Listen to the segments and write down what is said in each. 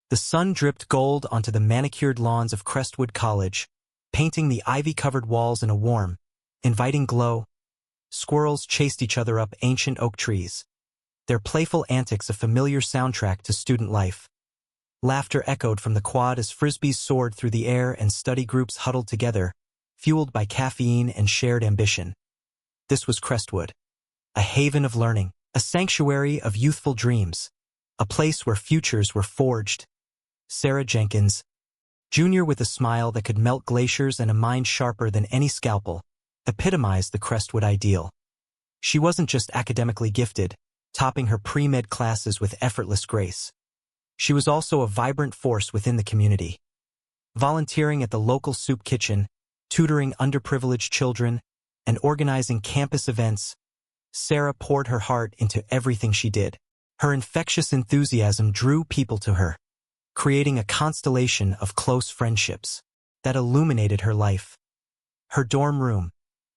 The sun dripped gold onto the manicured lawns of Crestwood College, painting the ivy-covered walls in a warm, inviting glow. Squirrels chased each other up ancient oak trees, their playful antics a familiar soundtrack to student life. Laughter echoed from the quad as frisbees soared through the air and study groups huddled together, fueled by caffeine and shared ambition. This was Crestwood, a haven of learning, a sanctuary of youthful dreams, a place where futures were forged. Sarah Jenkins, Jr. with a smile that could melt glaciers and a mind sharper than any scalpel, epitomized the Crestwood ideal. She wasn't just academically gifted, topping her pre-med classes with effortless grace. She was also a vibrant force within the community. Volunteering at the local soup kitchen, tutoring underprivileged children, and organizing campus events, Sarah poured her heart into everything she did. Her infectious enthusiasm drew people to her, creating a constellation of close friendships that illuminated her life. Her dorm room,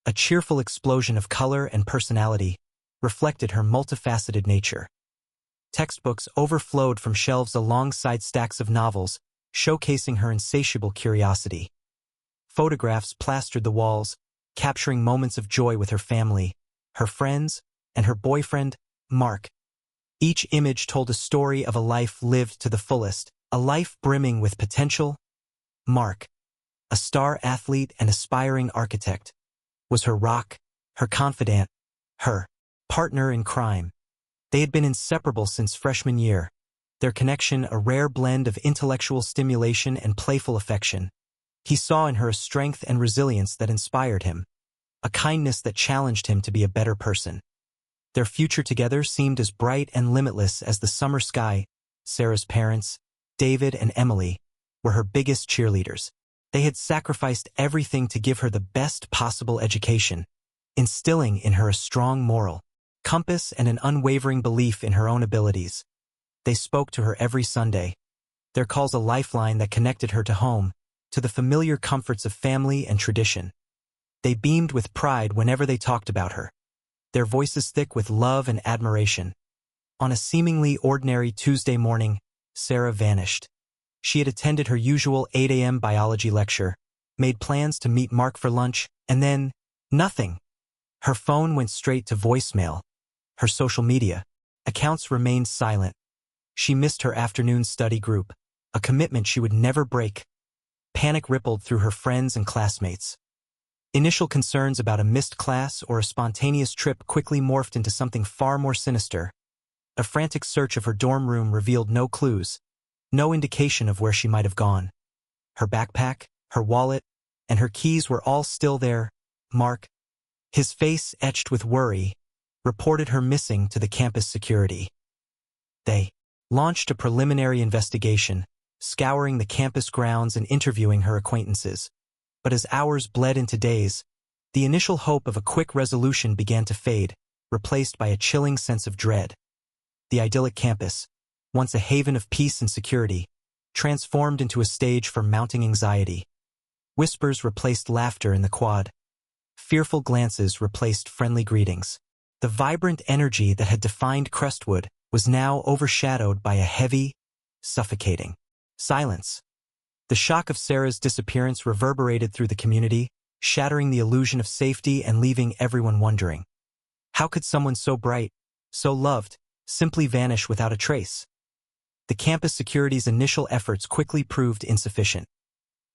a cheerful explosion of color and personality, reflected her multifaceted nature. Textbooks overflowed from shelves alongside stacks of novels, showcasing her insatiable curiosity. Photographs plastered the walls, capturing moments of joy with her family, her friends, and her boyfriend, Mark. Each image told a story of a life lived to the fullest, a life brimming with potential. Mark, a star athlete and aspiring architect, was her rock, her confidant, her partner in crime. They had been inseparable since freshman year, their connection a rare blend of intellectual stimulation and playful affection. He saw in her a strength and resilience that inspired him, a kindness that challenged him to be a better person. Their future together seemed as bright and limitless as the summer sky. Sarah's parents, David and Emily, were her biggest cheerleaders. They had sacrificed everything to give her the best possible education, instilling in her a strong moral compass and an unwavering belief in her own abilities. They spoke to her every Sunday, their calls a lifeline that connected her to home, to the familiar comforts of family and tradition. They beamed with pride whenever they talked about her, their voices thick with love and admiration. On a seemingly ordinary Tuesday morning, Sarah vanished. She had attended her usual 8 a.m. biology lecture, made plans to meet Mark for lunch, and then, nothing. Her phone went straight to voicemail. Her social media accounts remained silent. She missed her afternoon study group, a commitment she would never break. Panic rippled through her friends and classmates. Initial concerns about a missed class or a spontaneous trip quickly morphed into something far more sinister. A frantic search of her dorm room revealed no clues, no indication of where she might have gone. Her backpack, her wallet, and her keys were all still there. Mark, his face etched with worry, reported her missing to the campus security. They launched a preliminary investigation, scouring the campus grounds and interviewing her acquaintances. But as hours bled into days, the initial hope of a quick resolution began to fade, replaced by a chilling sense of dread. The idyllic campus, once a haven of peace and security, transformed into a stage for mounting anxiety. Whispers replaced laughter in the quad. Fearful glances replaced friendly greetings. The vibrant energy that had defined Crestwood was now overshadowed by a heavy, suffocating silence. The shock of Sarah's disappearance reverberated through the community, shattering the illusion of safety and leaving everyone wondering. How could someone so bright, so loved, simply vanish without a trace? The campus security's initial efforts quickly proved insufficient.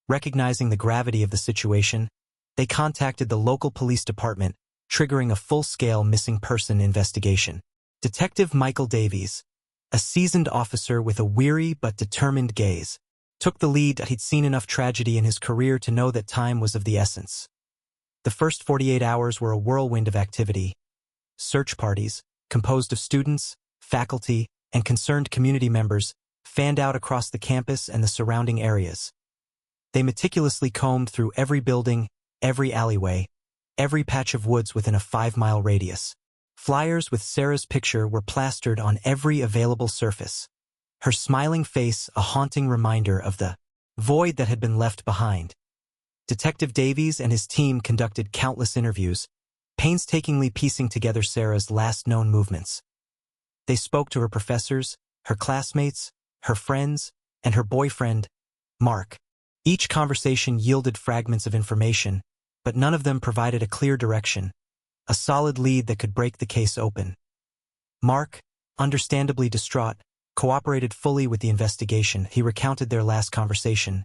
Recognizing the gravity of the situation, they contacted the local police department, triggering a full-scale missing person investigation. Detective Michael Davies, a seasoned officer with a weary but determined gaze, took the lead. He'd seen enough tragedy in his career to know that time was of the essence. The first 48 hours were a whirlwind of activity. Search parties, composed of students, faculty, and concerned community members, fanned out across the campus and the surrounding areas. They meticulously combed through every building, every alleyway, every patch of woods within a 5-mile radius. Flyers with Sarah's picture were plastered on every available surface, her smiling face a haunting reminder of the void that had been left behind. Detective Davies and his team conducted countless interviews, painstakingly piecing together Sarah's last known movements. They spoke to her professors, her classmates, her friends, and her boyfriend, Mark. Each conversation yielded fragments of information, but none of them provided a clear direction, a solid lead that could break the case open. Mark, understandably distraught, cooperated fully with the investigation. He recounted their last conversation,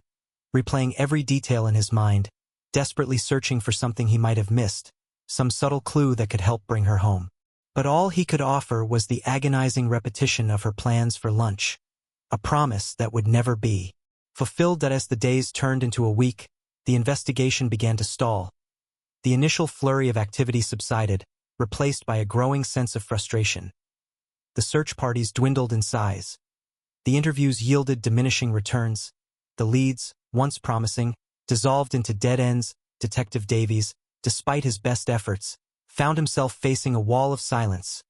replaying every detail in his mind, desperately searching for something he might have missed, some subtle clue that could help bring her home. But all he could offer was the agonizing repetition of her plans for lunch, a promise that would never be fulfilled. That as the days turned into a week, the investigation began to stall. The initial flurry of activity subsided, replaced by a growing sense of frustration. The search parties dwindled in size. The interviews yielded diminishing returns. The leads, once promising, dissolved into dead ends. Detective Davies, despite his best efforts, found himself facing a wall of silence.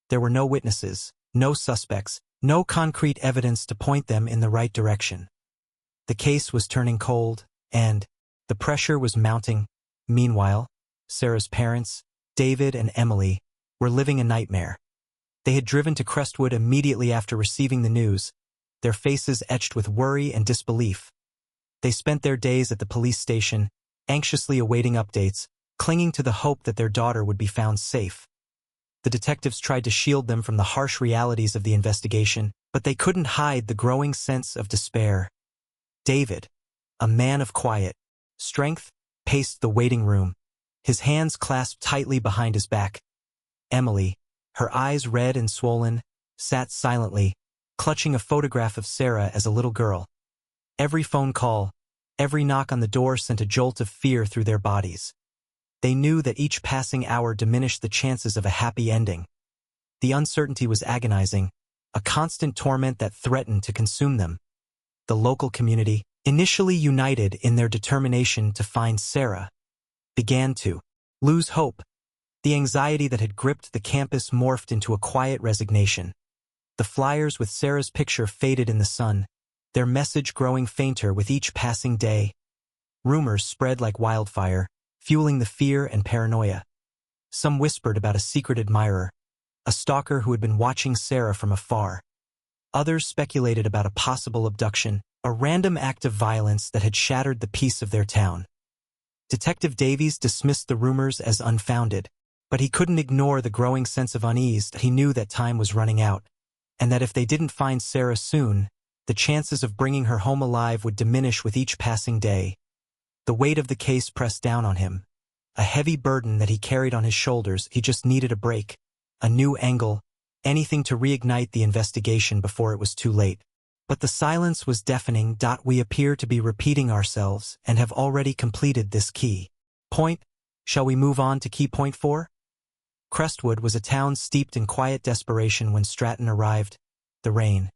There were no witnesses, no suspects, no concrete evidence to point them in the right direction. The case was turning cold, and the pressure was mounting. Meanwhile, Sarah's parents, David and Emily, were living a nightmare. They had driven to Crestwood immediately after receiving the news, their faces etched with worry and disbelief. They spent their days at the police station, anxiously awaiting updates, clinging to the hope that their daughter would be found safe. The detectives tried to shield them from the harsh realities of the investigation, but they couldn't hide the growing sense of despair. David, a man of quiet strength, paced the waiting room, his hands clasped tightly behind his back. Emily, her eyes red and swollen, sat silently, clutching a photograph of Sarah as a little girl. Every phone call, every knock on the door sent a jolt of fear through their bodies. They knew that each passing hour diminished the chances of a happy ending. The uncertainty was agonizing, a constant torment that threatened to consume them. The local community, initially united in their determination to find Sarah, began to lose hope. The anxiety that had gripped the campus morphed into a quiet resignation. The flyers with Sarah's picture faded in the sun, their message growing fainter with each passing day. Rumors spread like wildfire, fueling the fear and paranoia. Some whispered about a secret admirer, a stalker who had been watching Sarah from afar. Others speculated about a possible abduction, a random act of violence that had shattered the peace of their town. Detective Davies dismissed the rumors as unfounded, but he couldn't ignore the growing sense of unease. He knew that time was running out, and that if they didn't find Sarah soon, the chances of bringing her home alive would diminish with each passing day. The weight of the case pressed down on him, a heavy burden that he carried on his shoulders. He just needed a break, a new angle, anything to reignite the investigation before it was too late. But the silence was deafening. We appear to be repeating ourselves and have already completed this key point. Shall we move on to key point 4? Crestwood was a town steeped in quiet desperation when Stratton arrived. The rain,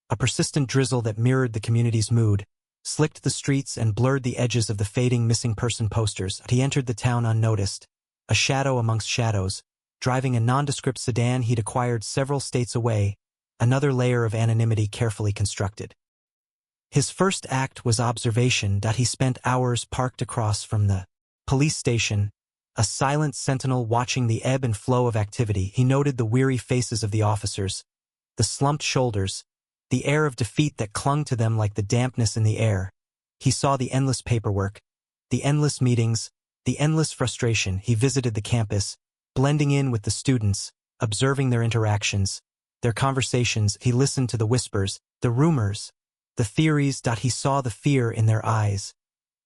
a persistent drizzle that mirrored the community's mood, slicked the streets and blurred the edges of the fading missing person posters. He entered the town unnoticed, a shadow amongst shadows, driving a nondescript sedan he'd acquired several states away, another layer of anonymity carefully constructed. His first act was observation. He spent hours parked across from the police station, a silent sentinel watching the ebb and flow of activity. He noted the weary faces of the officers, the slumped shoulders, the air of defeat that clung to them like the dampness in the air. He saw the endless paperwork, the endless meetings, the endless frustration. He visited the campus, blending in with the students, observing their interactions, their conversations. He listened to the whispers, the rumors, the theories. He saw the fear in their eyes,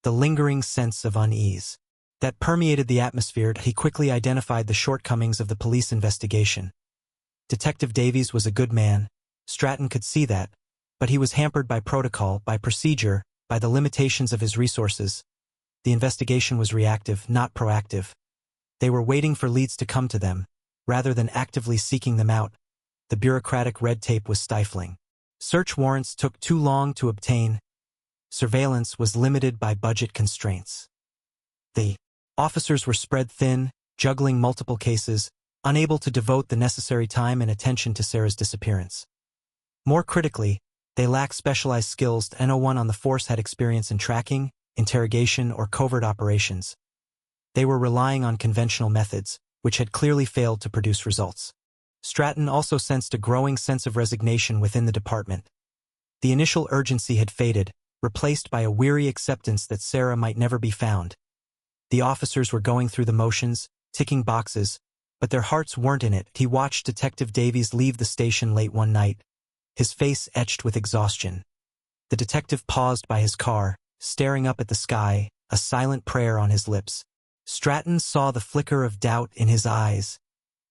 the lingering sense of unease that permeated the atmosphere. He quickly identified the shortcomings of the police investigation. Detective Davies was a good man. Stratton could see that, but he was hampered by protocol, by procedure, by the limitations of his resources. The investigation was reactive, not proactive. They were waiting for leads to come to them, rather than actively seeking them out. The bureaucratic red tape was stifling. Search warrants took too long to obtain. Surveillance was limited by budget constraints. The officers were spread thin, juggling multiple cases, unable to devote the necessary time and attention to Sarah's disappearance. More critically, they lacked specialized skills. No one on the force had experience in tracking, interrogation, or covert operations. They were relying on conventional methods, which had clearly failed to produce results. Stratton also sensed a growing sense of resignation within the department. The initial urgency had faded, replaced by a weary acceptance that Sarah might never be found. The officers were going through the motions, ticking boxes, but their hearts weren't in it. He watched Detective Davies leave the station late one night, his face etched with exhaustion. The detective paused by his car, staring up at the sky, a silent prayer on his lips. Stratton saw the flicker of doubt in his eyes,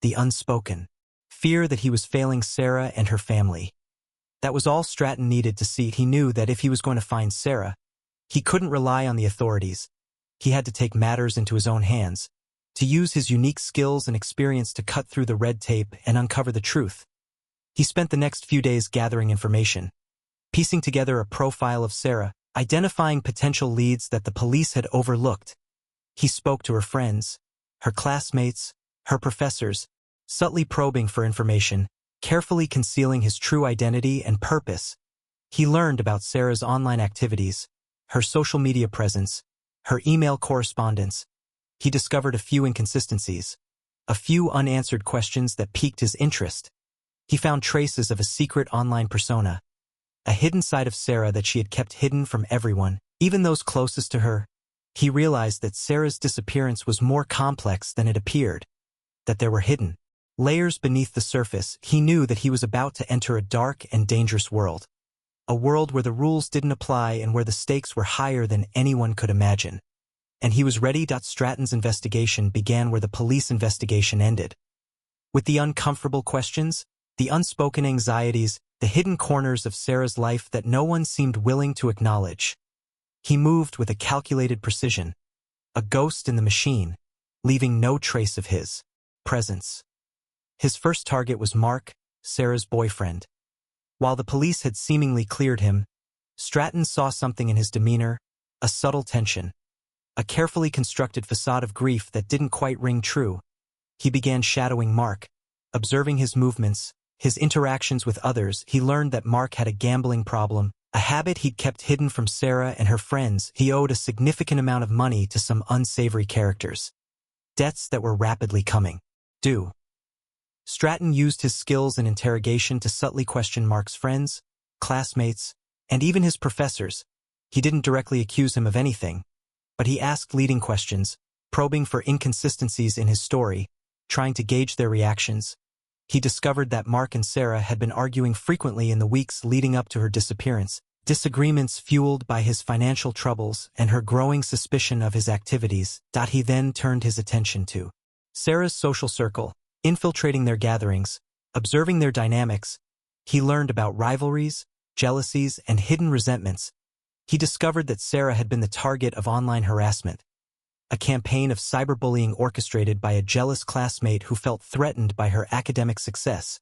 the unspoken fear that he was failing Sarah and her family. That was all Stratton needed to see. He knew that if he was going to find Sarah, he couldn't rely on the authorities. He had to take matters into his own hands, to use his unique skills and experience to cut through the red tape and uncover the truth. He spent the next few days gathering information, piecing together a profile of Sarah, identifying potential leads that the police had overlooked. He spoke to her friends, her classmates, her professors, subtly probing for information, carefully concealing his true identity and purpose. He learned about Sarah's online activities, her social media presence, her email correspondence. He discovered a few inconsistencies, a few unanswered questions that piqued his interest. He found traces of a secret online persona, a hidden side of Sarah that she had kept hidden from everyone, even those closest to her. He realized that Sarah's disappearance was more complex than it appeared, that there were hidden layers beneath the surface. He knew that he was about to enter a dark and dangerous world, a world where the rules didn't apply and where the stakes were higher than anyone could imagine. And he was ready. Stratton's investigation began where the police investigation ended. With the uncomfortable questions, the unspoken anxieties, the hidden corners of Sarah's life that no one seemed willing to acknowledge. He moved with a calculated precision, a ghost in the machine, leaving no trace of his presence. His first target was Mark, Sarah's boyfriend. While the police had seemingly cleared him, Stratton saw something in his demeanor, a subtle tension, a carefully constructed facade of grief that didn't quite ring true. He began shadowing Mark, observing his movements, his interactions with others. He learned that Mark had a gambling problem, a habit he'd kept hidden from Sarah and her friends. He owed a significant amount of money to some unsavory characters, debts that were rapidly coming due. Stratton used his skills in interrogation to subtly question Mark's friends, classmates, and even his professors. He didn't directly accuse him of anything, but he asked leading questions, probing for inconsistencies in his story, trying to gauge their reactions. He discovered that Mark and Sarah had been arguing frequently in the weeks leading up to her disappearance, disagreements fueled by his financial troubles and her growing suspicion of his activities. He then turned his attention to Sarah's social circle, infiltrating their gatherings, observing their dynamics. He learned about rivalries, jealousies, and hidden resentments. He discovered that Sarah had been the target of online harassment, a campaign of cyberbullying orchestrated by a jealous classmate who felt threatened by her academic success.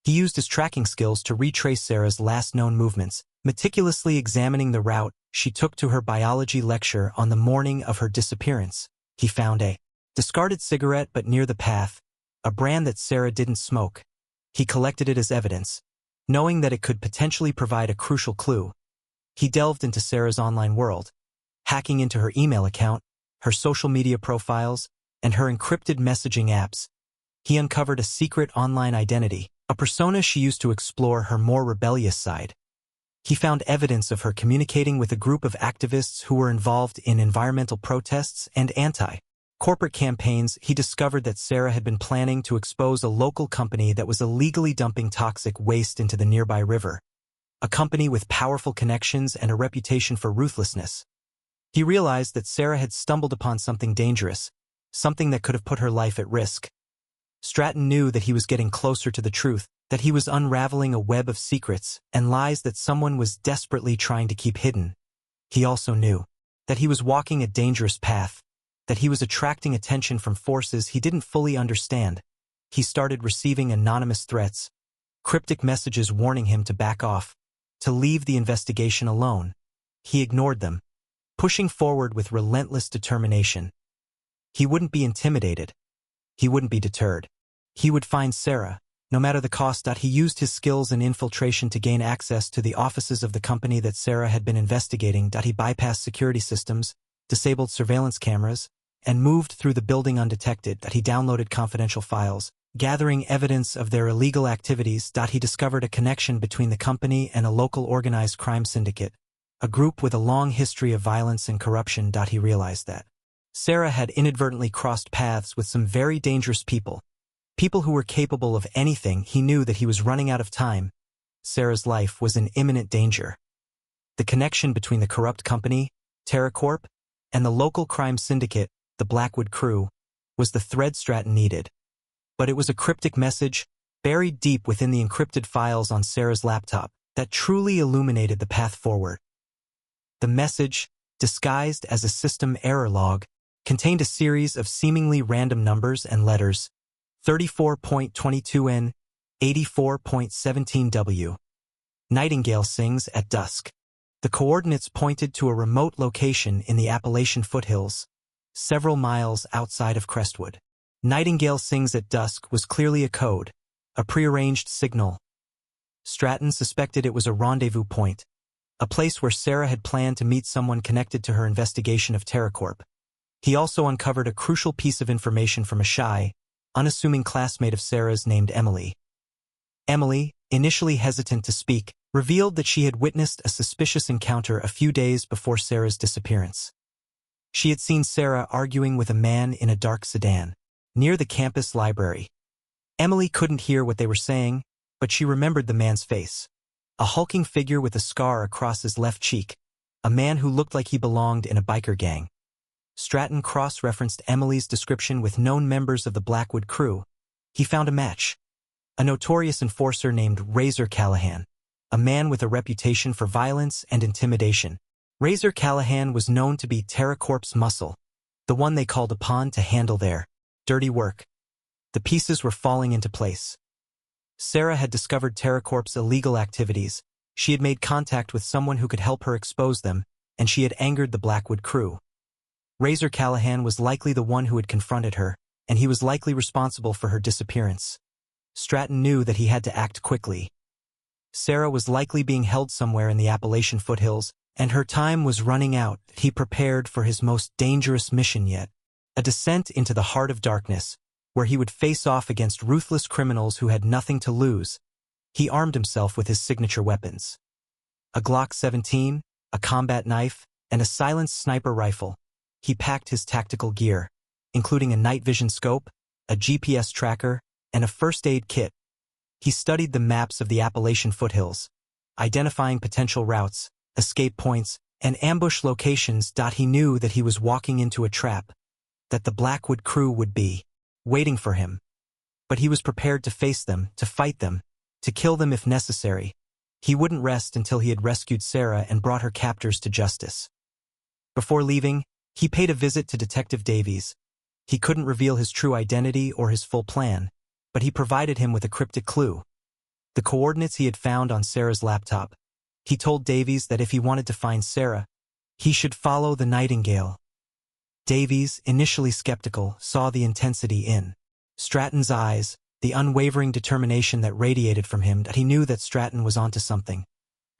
He used his tracking skills to retrace Sarah's last known movements, meticulously examining the route she took to her biology lecture on the morning of her disappearance. He found a discarded cigarette but near the path, a brand that Sarah didn't smoke. He collected it as evidence, knowing that it could potentially provide a crucial clue. He delved into Sarah's online world, hacking into her email account, her social media profiles, and her encrypted messaging apps. He uncovered a secret online identity, a persona she used to explore her more rebellious side. He found evidence of her communicating with a group of activists who were involved in environmental protests and anti-corporate campaigns. He discovered that Sarah had been planning to expose a local company that was illegally dumping toxic waste into the nearby river, a company with powerful connections and a reputation for ruthlessness. He realized that Sarah had stumbled upon something dangerous, something that could have put her life at risk. Stratton knew that he was getting closer to the truth, that he was unraveling a web of secrets and lies that someone was desperately trying to keep hidden. He also knew that he was walking a dangerous path, that he was attracting attention from forces he didn't fully understand. He started receiving anonymous threats, cryptic messages warning him to back off, to leave the investigation alone. He ignored them, pushing forward with relentless determination. He wouldn't be intimidated. He wouldn't be deterred. He would find Sarah, no matter the cost. He used his skills in infiltration to gain access to the offices of the company that Sarah had been investigating. He bypassed security systems, disabled surveillance cameras, and moved through the building undetected. He downloaded confidential files, Gathering evidence of their illegal activities, he discovered a connection between the company and a local organized crime syndicate, a group with a long history of violence and corruption. He realized that Sarah had inadvertently crossed paths with some very dangerous people who were capable of anything. He knew that he was running out of time. Sarah's life was in imminent danger. The connection between the corrupt company, TerraCorp, and the local crime syndicate, the Blackwood Crew, was the thread Stratton needed. But it was a cryptic message, buried deep within the encrypted files on Sarah's laptop, that truly illuminated the path forward. The message, disguised as a system error log, contained a series of seemingly random numbers and letters: 34.22N, 84.17W. Nightingale sings at dusk. The coordinates pointed to a remote location in the Appalachian foothills, several miles outside of Crestwood. Nightingale sings at dusk was clearly a code, a prearranged signal. Stratton suspected it was a rendezvous point, a place where Sarah had planned to meet someone connected to her investigation of TerraCorp. He also uncovered a crucial piece of information from a shy, unassuming classmate of Sarah's named Emily. Emily, initially hesitant to speak, revealed that she had witnessed a suspicious encounter a few days before Sarah's disappearance. She had seen Sarah arguing with a man in a dark sedan, near the campus library. Emily couldn't hear what they were saying, but she remembered the man's face. A hulking figure with a scar across his left cheek, a man who looked like he belonged in a biker gang. Stratton cross-referenced Emily's description with known members of the Blackwood Crew. He found a match. A notorious enforcer named Razor Callahan, a man with a reputation for violence and intimidation. Razor Callahan was known to be TerraCorp's muscle, the one they called upon to handle their dirty work. The pieces were falling into place. Sarah had discovered TerraCorp's illegal activities, she had made contact with someone who could help her expose them, and she had angered the Blackwood Crew. Razor Callahan was likely the one who had confronted her, and he was likely responsible for her disappearance. Stratton knew that he had to act quickly. Sarah was likely being held somewhere in the Appalachian foothills, and her time was running out. He prepared for his most dangerous mission yet, a descent into the heart of darkness, where he would face off against ruthless criminals who had nothing to lose. He armed himself with his signature weapons: a Glock 17, a combat knife, and a silenced sniper rifle. He packed his tactical gear, including a night vision scope, a GPS tracker, and a first aid kit. He studied the maps of the Appalachian foothills, identifying potential routes, escape points, and ambush locations. He knew that he was walking into a trap, that the Blackwood Crew would be waiting for him. But he was prepared to face them, to fight them, to kill them if necessary. He wouldn't rest until he had rescued Sarah and brought her captors to justice. Before leaving, he paid a visit to Detective Davies. He couldn't reveal his true identity or his full plan, but he provided him with a cryptic clue: the coordinates he had found on Sarah's laptop. He told Davies that if he wanted to find Sarah, he should follow the Nightingale. Davies, initially skeptical, saw the intensity in Stratton's eyes, the unwavering determination that radiated from him. He knew that Stratton was onto something,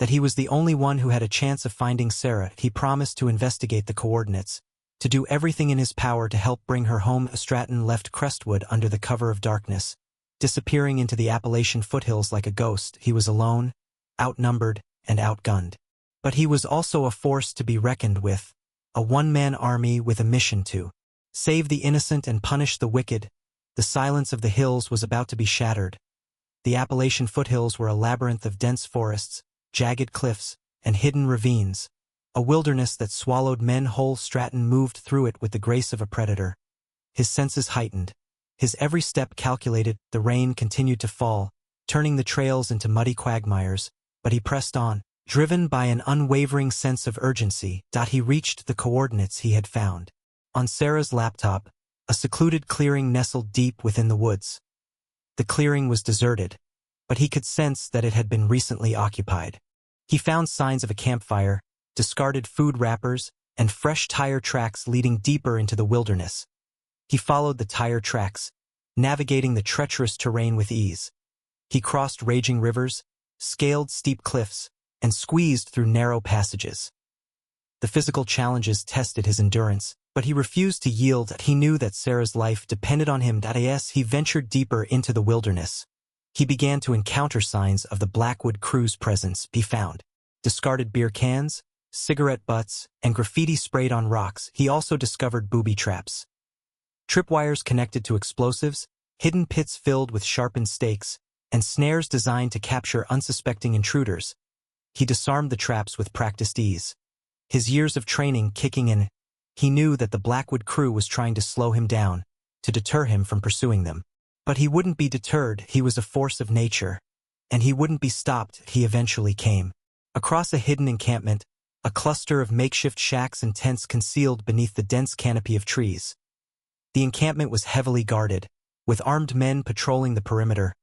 that he was the only one who had a chance of finding Sarah. He promised to investigate the coordinates, to do everything in his power to help bring her home. Stratton left Crestwood under the cover of darkness, disappearing into the Appalachian foothills like a ghost. He was alone, outnumbered, and outgunned. But he was also a force to be reckoned with, a one-man army with a mission to save the innocent and punish the wicked. The silence of the hills was about to be shattered. The Appalachian foothills were a labyrinth of dense forests, jagged cliffs, and hidden ravines, a wilderness that swallowed men whole. Stratton moved through it with the grace of a predator. His senses heightened, his every step calculated. The rain continued to fall, turning the trails into muddy quagmires, but he pressed on, driven by an unwavering sense of urgency. He reached the coordinates he had found. On Sarah's laptop, a secluded clearing nestled deep within the woods. The clearing was deserted, but he could sense that it had been recently occupied. He found signs of a campfire, discarded food wrappers, and fresh tire tracks leading deeper into the wilderness. He followed the tire tracks, navigating the treacherous terrain with ease. He crossed raging rivers, scaled steep cliffs, and squeezed through narrow passages. The physical challenges tested his endurance. But he refused to yield. He knew that Sarah's life depended on him. As he ventured deeper into the wilderness, he began to encounter signs of the Blackwood crew's presence. He found discarded beer cans, cigarette butts, and graffiti sprayed on rocks. He also discovered booby traps, tripwires connected to explosives, hidden pits filled with sharpened stakes, and snares designed to capture unsuspecting intruders. He disarmed the traps with practiced ease, his years of training kicking in. He knew that the Blackwood crew was trying to slow him down, to deter him from pursuing them. But he wouldn't be deterred. He was a force of nature, and he wouldn't be stopped. He eventually came across a hidden encampment, a cluster of makeshift shacks and tents concealed beneath the dense canopy of trees. The encampment was heavily guarded, with armed men patrolling the perimeter.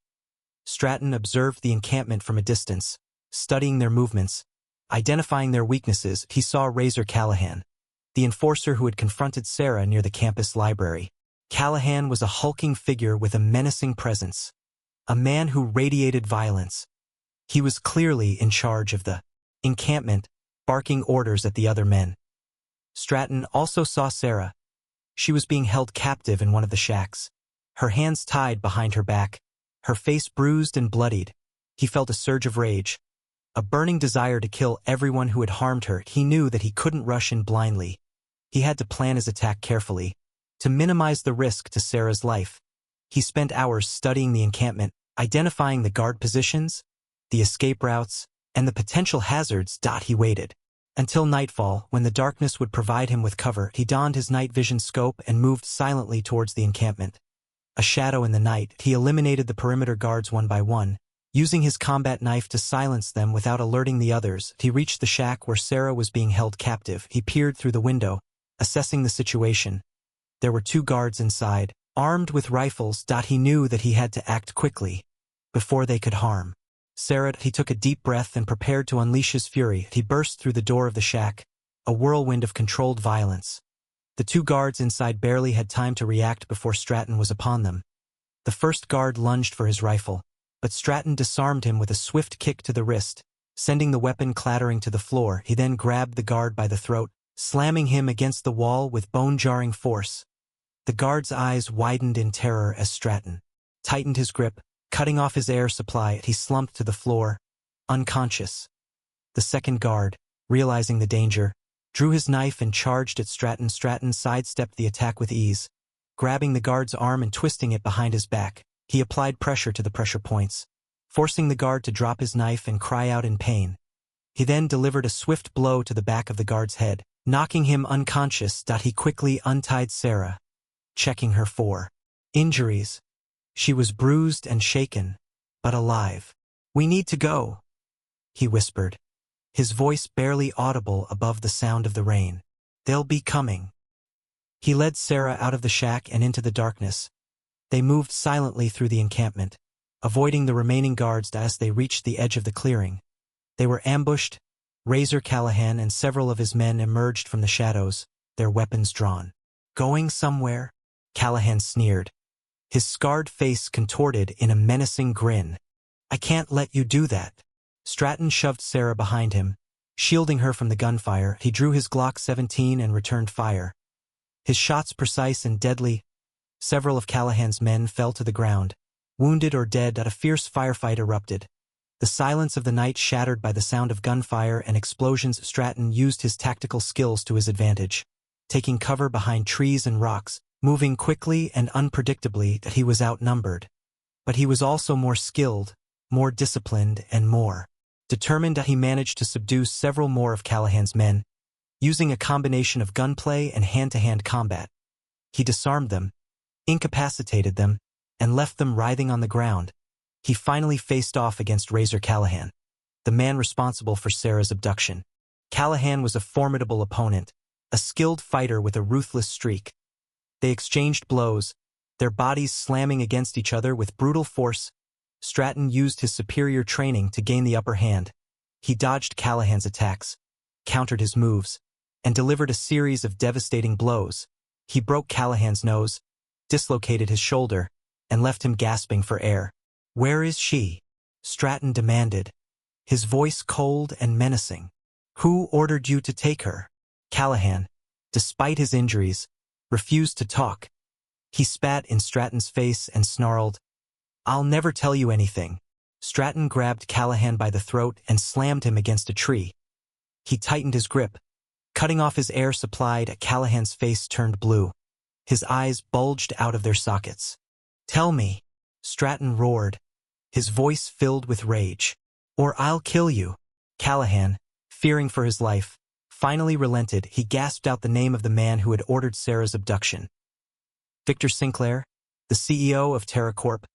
Stratton observed the encampment from a distance, studying their movements, identifying their weaknesses. He saw Razor Callahan, the enforcer who had confronted Sarah near the campus library. Callahan was a hulking figure with a menacing presence, a man who radiated violence. He was clearly in charge of the encampment, barking orders at the other men. Stratton also saw Sarah. She was being held captive in one of the shacks, her hands tied behind her back, her face bruised and bloodied. He felt a surge of rage, a burning desire to kill everyone who had harmed her. He knew that he couldn't rush in blindly. He had to plan his attack carefully, to minimize the risk to Sarah's life. He spent hours studying the encampment, identifying the guard positions, the escape routes, and the potential hazards. He waited until nightfall, when the darkness would provide him with cover. He donned his night vision scope and moved silently towards the encampment. A shadow in the night, he eliminated the perimeter guards one by one, using his combat knife to silence them without alerting the others. He reached the shack where Sarah was being held captive. He peered through the window, assessing the situation. There were 2 guards inside, armed with rifles. He knew that he had to act quickly, before they could harm Sarah. He took a deep breath and prepared to unleash his fury. He burst through the door of the shack, a whirlwind of controlled violence. The 2 guards inside barely had time to react before Stratton was upon them. The first guard lunged for his rifle, but Stratton disarmed him with a swift kick to the wrist, sending the weapon clattering to the floor. He then grabbed the guard by the throat, slamming him against the wall with bone-jarring force. The guard's eyes widened in terror as Stratton tightened his grip, cutting off his air supply. He slumped to the floor, unconscious. The second guard, realizing the danger, drew his knife and charged at Stratton. Stratton sidestepped the attack with ease, grabbing the guard's arm and twisting it behind his back. He applied pressure to the pressure points, forcing the guard to drop his knife and cry out in pain. He then delivered a swift blow to the back of the guard's head, knocking him unconscious. He quickly untied Sarah, checking her for injuries. She was bruised and shaken, but alive. "We need to go," he whispered, his voice barely audible above the sound of the rain. "They'll be coming." He led Sarah out of the shack and into the darkness. They moved silently through the encampment, avoiding the remaining guards. As they reached the edge of the clearing, they were ambushed. Razor Callahan and several of his men emerged from the shadows, their weapons drawn. "Going somewhere?" Callahan sneered, his scarred face contorted in a menacing grin. "I can't let you do that." Stratton shoved Sarah behind him, shielding her from the gunfire. He drew his Glock 17 and returned fire, his shots precise and deadly. Several of Callahan's men fell to the ground, wounded or dead. A fierce firefight erupted, the silence of the night shattered by the sound of gunfire and explosions. Stratton used his tactical skills to his advantage, taking cover behind trees and rocks, moving quickly and unpredictably. He was outnumbered, but he was also more skilled, more disciplined, and more determined. He managed to subdue several more of Callahan's men, using a combination of gunplay and hand-to-hand combat. He disarmed them, incapacitated them, and left them writhing on the ground. He finally faced off against Razor Callahan, the man responsible for Sarah's abduction. Callahan was a formidable opponent, a skilled fighter with a ruthless streak. They exchanged blows, their bodies slamming against each other with brutal force. Stratton used his superior training to gain the upper hand. He dodged Callahan's attacks, countered his moves, and delivered a series of devastating blows. He broke Callahan's nose, dislocated his shoulder, and left him gasping for air. "Where is she?" Stratton demanded, his voice cold and menacing. "Who ordered you to take her?" Callahan, despite his injuries, refused to talk. He spat in Stratton's face and snarled, "I'll never tell you anything." Stratton grabbed Callahan by the throat and slammed him against a tree. He tightened his grip, cutting off his air supply. Callahan's face turned blue. His eyes bulged out of their sockets. "Tell me," Stratton roared, his voice filled with rage, "or I'll kill you." Callahan, fearing for his life, finally relented. He gasped out the name of the man who had ordered Sarah's abduction. Victor Sinclair, the CEO of TerraCorp.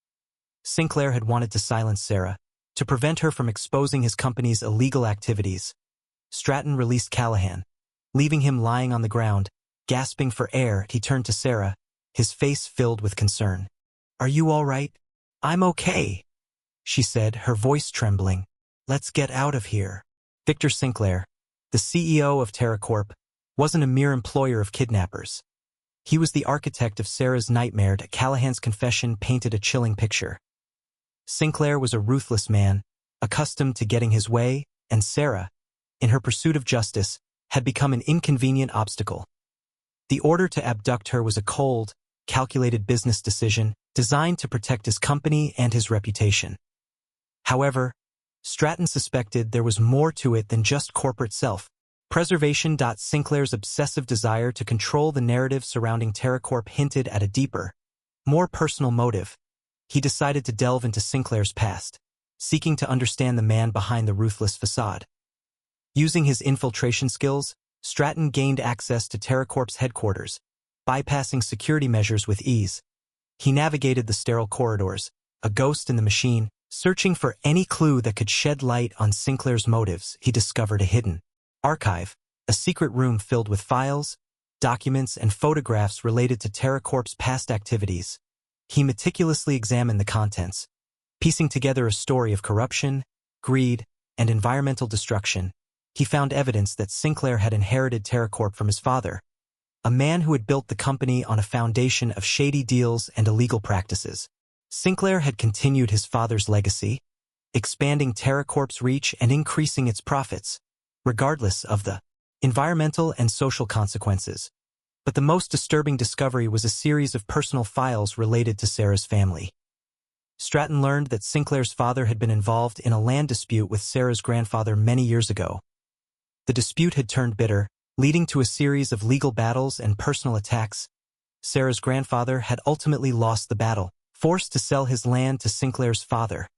Sinclair had wanted to silence Sarah, to prevent her from exposing his company's illegal activities. Stratton released Callahan, leaving him lying on the ground, gasping for air. He turned to Sarah, his face filled with concern. "Are you all right?" "I'm okay," she said, her voice trembling. "Let's get out of here." Victor Sinclair, the CEO of TerraCorp, wasn't a mere employer of kidnappers. He was the architect of Sarah's nightmare. Callahan's confession painted a chilling picture. Sinclair was a ruthless man, accustomed to getting his way, and Sarah, in her pursuit of justice, had become an inconvenient obstacle. The order to abduct her was a cold, calculated business decision designed to protect his company and his reputation. However, Stratton suspected there was more to it than just corporate self-preservation. Sinclair's obsessive desire to control the narrative surrounding TerraCorp hinted at a deeper, more personal motive. He decided to delve into Sinclair's past, seeking to understand the man behind the ruthless facade. Using his infiltration skills, Stratton gained access to TerraCorp's headquarters, bypassing security measures with ease. He navigated the sterile corridors, a ghost in the machine, searching for any clue that could shed light on Sinclair's motives. He discovered a hidden archive, a secret room filled with files, documents, and photographs related to TerraCorp's past activities. He meticulously examined the contents, piecing together a story of corruption, greed, and environmental destruction. He found evidence that Sinclair had inherited TerraCorp from his father, a man who had built the company on a foundation of shady deals and illegal practices. Sinclair had continued his father's legacy, expanding TerraCorp's reach and increasing its profits, regardless of the environmental and social consequences. But the most disturbing discovery was a series of personal files related to Sarah's family. Stratton learned that Sinclair's father had been involved in a land dispute with Sarah's grandfather many years ago. The dispute had turned bitter, leading to a series of legal battles and personal attacks. Sarah's grandfather had ultimately lost the battle, forced to sell his land to Sinclair's father.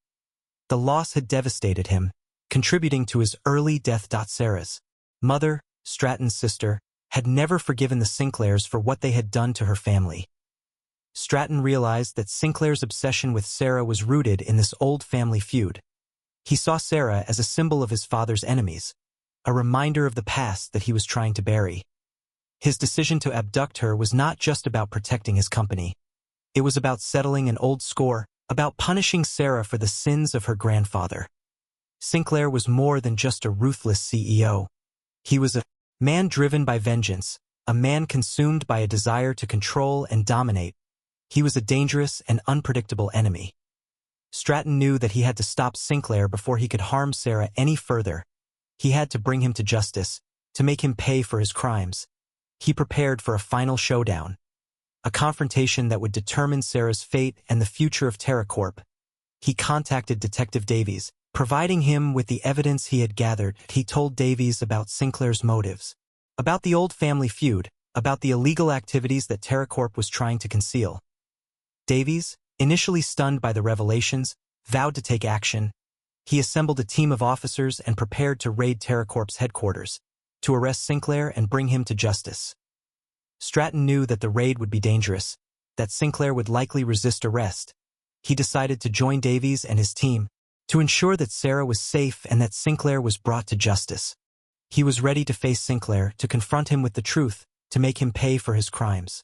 The loss had devastated him, contributing to his early death. Sarah's mother, Stratton's sister, had never forgiven the Sinclairs for what they had done to her family. Stratton realized that Sinclair's obsession with Sarah was rooted in this old family feud. He saw Sarah as a symbol of his father's enemies, a reminder of the past that he was trying to bury. His decision to abduct her was not just about protecting his company. It was about settling an old score, about punishing Sarah for the sins of her grandfather. Sinclair was more than just a ruthless CEO. He was a man driven by vengeance, a man consumed by a desire to control and dominate. He was a dangerous and unpredictable enemy. Stratton knew that he had to stop Sinclair before he could harm Sarah any further. He had to bring him to justice, to make him pay for his crimes. He prepared for a final showdown, a confrontation that would determine Sarah's fate and the future of TerraCorp. He contacted Detective Davies, providing him with the evidence he had gathered. He told Davies about Sinclair's motives, about the old family feud, about the illegal activities that TerraCorp was trying to conceal. Davies, initially stunned by the revelations, vowed to take action. He assembled a team of officers and prepared to raid TerraCorp's headquarters, to arrest Sinclair and bring him to justice. Stratton knew that the raid would be dangerous, that Sinclair would likely resist arrest. He decided to join Davies and his team, to ensure that Sarah was safe and that Sinclair was brought to justice. He was ready to face Sinclair, to confront him with the truth, to make him pay for his crimes.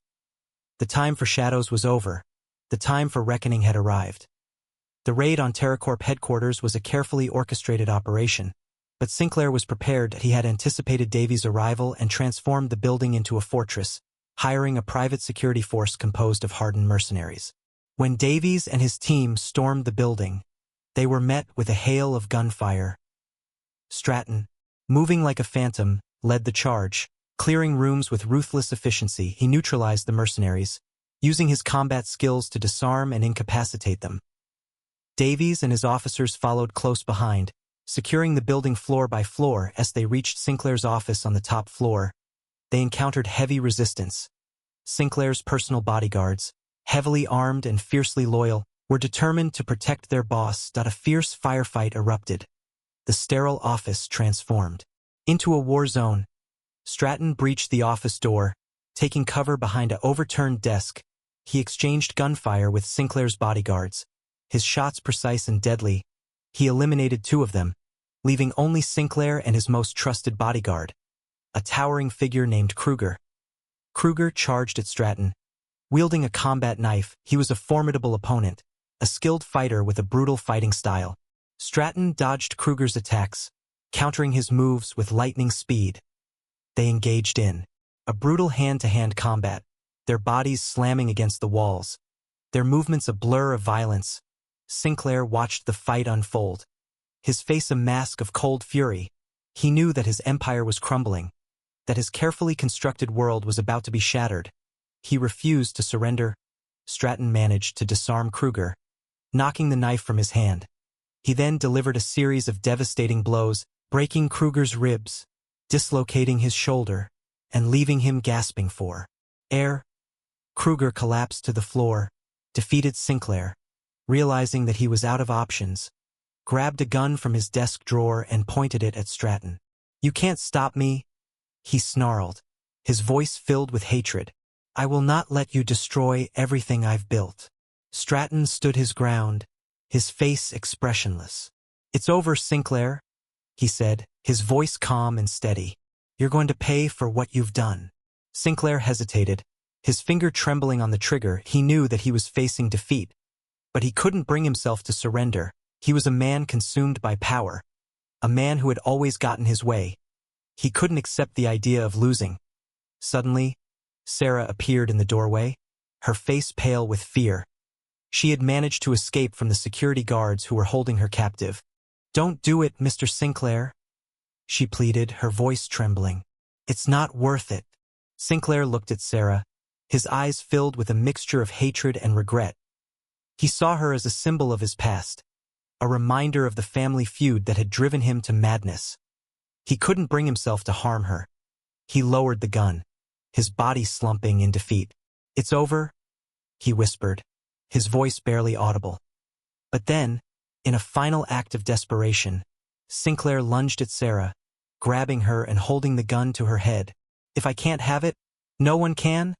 The time for shadows was over. The time for reckoning had arrived. The raid on TerraCorp headquarters was a carefully orchestrated operation, but Sinclair was prepared. He had anticipated Davies' arrival and transformed the building into a fortress, hiring a private security force composed of hardened mercenaries. When Davies and his team stormed the building, they were met with a hail of gunfire. Stratton, moving like a phantom, led the charge. Clearing rooms with ruthless efficiency, he neutralized the mercenaries, using his combat skills to disarm and incapacitate them. Davies and his officers followed close behind, securing the building floor by floor. As they reached Sinclair's office on the top floor, they encountered heavy resistance. Sinclair's personal bodyguards, heavily armed and fiercely loyal, were determined to protect their boss. A fierce firefight erupted. The sterile office transformed into a war zone. Stratton breached the office door, taking cover behind an overturned desk. He exchanged gunfire with Sinclair's bodyguards, his shots precise and deadly. He eliminated 2 of them, leaving only Sinclair and his most trusted bodyguard, a towering figure named Kruger. Kruger charged at Stratton. Wielding a combat knife, he was a formidable opponent, a skilled fighter with a brutal fighting style. Stratton dodged Kruger's attacks, countering his moves with lightning speed. They engaged in a brutal hand-to-hand combat, their bodies slamming against the walls, their movements a blur of violence. Sinclair watched the fight unfold, his face a mask of cold fury. He knew that his empire was crumbling, that his carefully constructed world was about to be shattered. He refused to surrender. Stratton managed to disarm Kruger, knocking the knife from his hand. He then delivered a series of devastating blows, breaking Kruger's ribs, dislocating his shoulder, and leaving him gasping for air. Kruger collapsed to the floor, defeated. Sinclair, realizing that he was out of options, grabbed a gun from his desk drawer and pointed it at Stratton. "You can't stop me," he snarled, his voice filled with hatred. "I will not let you destroy everything I've built." Stratton stood his ground, his face expressionless. "It's over, Sinclair," he said, his voice calm and steady. "You're going to pay for what you've done." Sinclair hesitated, his finger trembling on the trigger. He knew that he was facing defeat, but he couldn't bring himself to surrender. He was a man consumed by power, a man who had always gotten his way. He couldn't accept the idea of losing. Suddenly, Sarah appeared in the doorway, her face pale with fear. She had managed to escape from the security guards who were holding her captive. "Don't do it, Mr. Sinclair," she pleaded, her voice trembling. "It's not worth it." Sinclair looked at Sarah, his eyes filled with a mixture of hatred and regret. He saw her as a symbol of his past, a reminder of the family feud that had driven him to madness. He couldn't bring himself to harm her. He lowered the gun, his body slumping in defeat. "It's over," he whispered, his voice barely audible. But then, in a final act of desperation, Sinclair lunged at Sarah, grabbing her and holding the gun to her head. "If I can't have it, no one can,"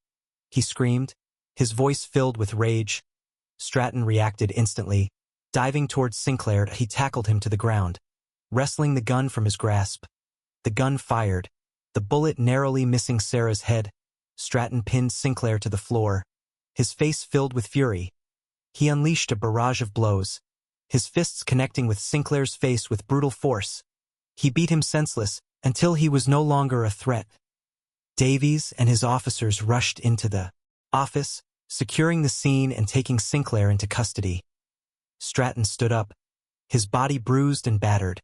he screamed, his voice filled with rage. Stratton reacted instantly. Diving towards Sinclair, he tackled him to the ground, wresting the gun from his grasp. The gun fired, the bullet narrowly missing Sarah's head. Stratton pinned Sinclair to the floor, his face filled with fury. He unleashed a barrage of blows, his fists connecting with Sinclair's face with brutal force. He beat him senseless until he was no longer a threat. Davies and his officers rushed into the office, securing the scene and taking Sinclair into custody. Stratton stood up, his body bruised and battered,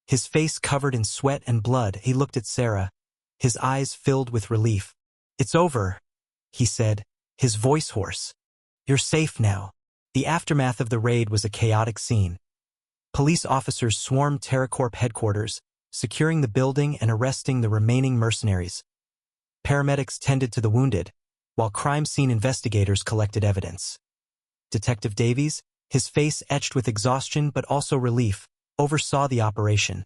his face covered in sweat and blood. He looked at Sarah, his eyes filled with relief. "It's over," he said, his voice hoarse. "You're safe now." The aftermath of the raid was a chaotic scene. Police officers swarmed TerraCorp headquarters, securing the building and arresting the remaining mercenaries. Paramedics tended to the wounded, while crime scene investigators collected evidence. Detective Davies, his face etched with exhaustion but also relief, oversaw the operation.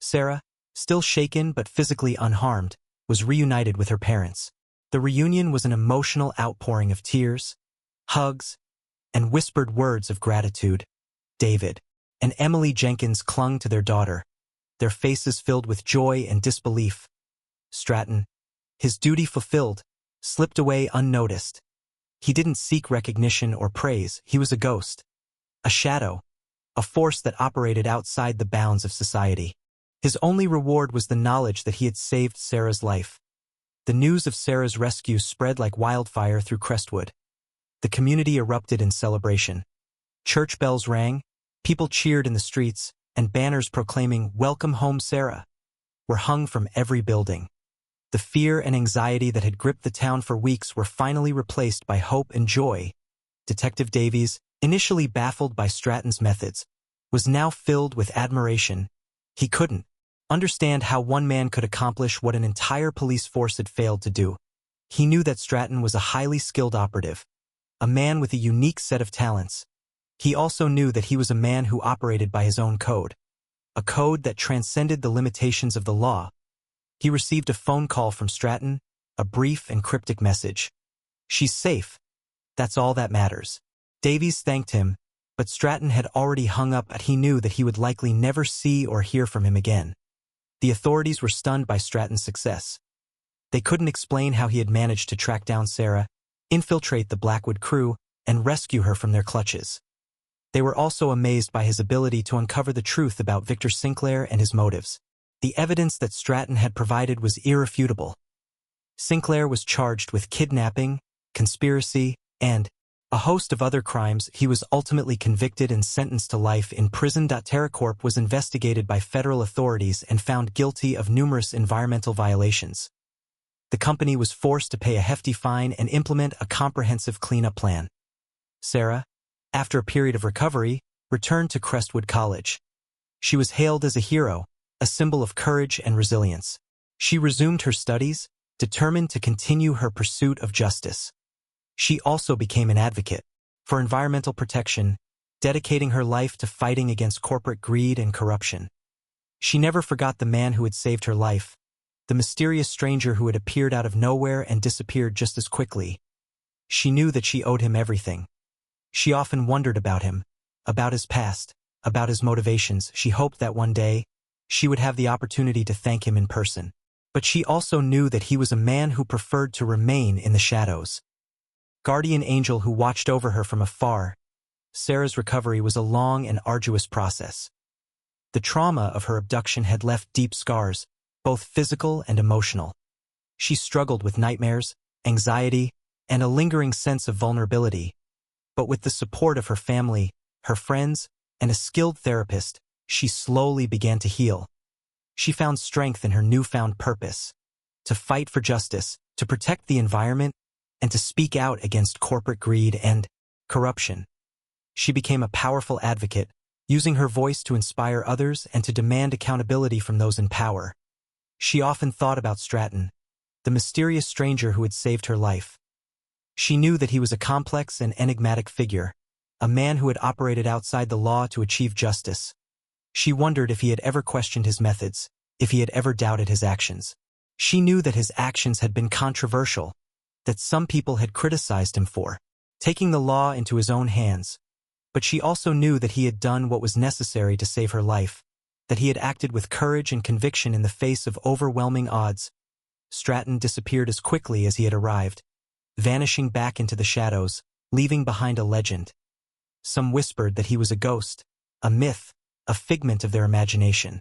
Sarah, still shaken but physically unharmed, was reunited with her parents. The reunion was an emotional outpouring of tears, hugs, and whispered words of gratitude. David and Emily Jenkins clung to their daughter, their faces filled with joy and disbelief. Stratton, his duty fulfilled, slipped away unnoticed. He didn't seek recognition or praise. He was a ghost, a shadow, a force that operated outside the bounds of society. His only reward was the knowledge that he had saved Sarah's life. The news of Sarah's rescue spread like wildfire through Crestwood. The community erupted in celebration. Church bells rang, people cheered in the streets, and banners proclaiming "Welcome home, Sarah" were hung from every building. The fear and anxiety that had gripped the town for weeks were finally replaced by hope and joy. Detective Davies, initially baffled by Stratton's methods, was now filled with admiration. He couldn't understand how one man could accomplish what an entire police force had failed to do. He knew that Stratton was a highly skilled operative, a man with a unique set of talents. He also knew that he was a man who operated by his own code, a code that transcended the limitations of the law. He received a phone call from Stratton, a brief and cryptic message. "She's safe. That's all that matters." Davies thanked him, but Stratton had already hung up and he knew that he would likely never see or hear from him again. The authorities were stunned by Stratton's success. They couldn't explain how he had managed to track down Sarah, infiltrate the Blackwood crew, and rescue her from their clutches. They were also amazed by his ability to uncover the truth about Victor Sinclair and his motives. The evidence that Stratton had provided was irrefutable. Sinclair was charged with kidnapping, conspiracy, and a host of other crimes. He was ultimately convicted and sentenced to life in prison. TerraCorp was investigated by federal authorities and found guilty of numerous environmental violations. The company was forced to pay a hefty fine and implement a comprehensive cleanup plan. Sarah, after a period of recovery, returned to Crestwood College. She was hailed as a hero, a symbol of courage and resilience. She resumed her studies, determined to continue her pursuit of justice. She also became an advocate for environmental protection, dedicating her life to fighting against corporate greed and corruption. She never forgot the man who had saved her life, the mysterious stranger who had appeared out of nowhere and disappeared just as quickly. She knew that she owed him everything. She often wondered about him, about his past, about his motivations. She hoped that one day, she would have the opportunity to thank him in person. But she also knew that he was a man who preferred to remain in the shadows. Guardian angel who watched over her from afar. Sarah's recovery was a long and arduous process. The trauma of her abduction had left deep scars, both physical and emotional. She struggled with nightmares, anxiety, and a lingering sense of vulnerability. But with the support of her family, her friends, and a skilled therapist, she slowly began to heal. She found strength in her newfound purpose, to fight for justice, to protect the environment, and to speak out against corporate greed and corruption. She became a powerful advocate, using her voice to inspire others and to demand accountability from those in power. She often thought about Stratton, the mysterious stranger who had saved her life. She knew that he was a complex and enigmatic figure, a man who had operated outside the law to achieve justice. She wondered if he had ever questioned his methods, if he had ever doubted his actions. She knew that his actions had been controversial, that some people had criticized him for taking the law into his own hands. But she also knew that he had done what was necessary to save her life, that he had acted with courage and conviction in the face of overwhelming odds. Stratton disappeared as quickly as he had arrived, vanishing back into the shadows, leaving behind a legend. Some whispered that he was a ghost, a myth, a figment of their imagination.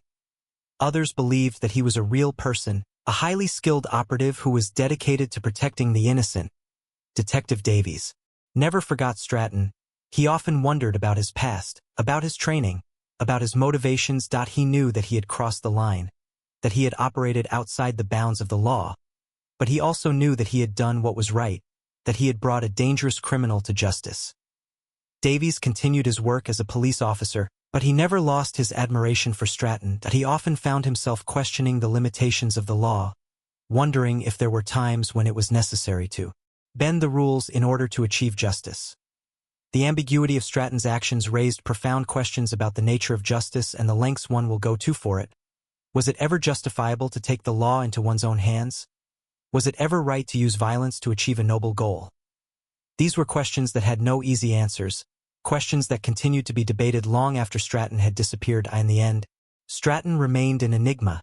Others believed that he was a real person, a highly skilled operative who was dedicated to protecting the innocent. Detective Davies never forgot Stratton. He often wondered about his past, about his training, about his motivations. He knew that he had crossed the line, that he had operated outside the bounds of the law. But he also knew that he had done what was right, that he had brought a dangerous criminal to justice. Davies continued his work as a police officer, but he never lost his admiration for Stratton. He often found himself questioning the limitations of the law, wondering if there were times when it was necessary to bend the rules in order to achieve justice. The ambiguity of Stratton's actions raised profound questions about the nature of justice and the lengths one will go to for it. Was it ever justifiable to take the law into one's own hands? Was it ever right to use violence to achieve a noble goal? These were questions that had no easy answers, questions that continued to be debated long after Stratton had disappeared. In the end, Stratton remained an enigma,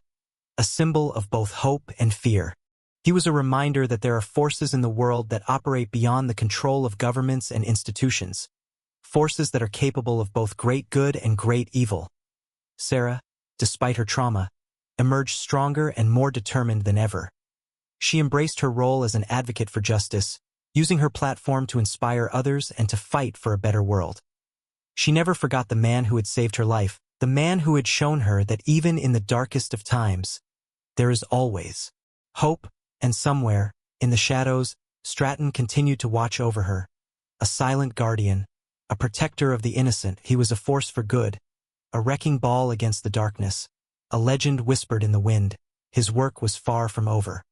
a symbol of both hope and fear. He was a reminder that there are forces in the world that operate beyond the control of governments and institutions, forces that are capable of both great good and great evil. Sarah, despite her trauma, emerged stronger and more determined than ever. She embraced her role as an advocate for justice, using her platform to inspire others and to fight for a better world. She never forgot the man who had saved her life, the man who had shown her that even in the darkest of times, there is always hope. And somewhere, in the shadows, Stratton continued to watch over her. A silent guardian, a protector of the innocent. He was a force for good, a wrecking ball against the darkness, a legend whispered in the wind. His work was far from over.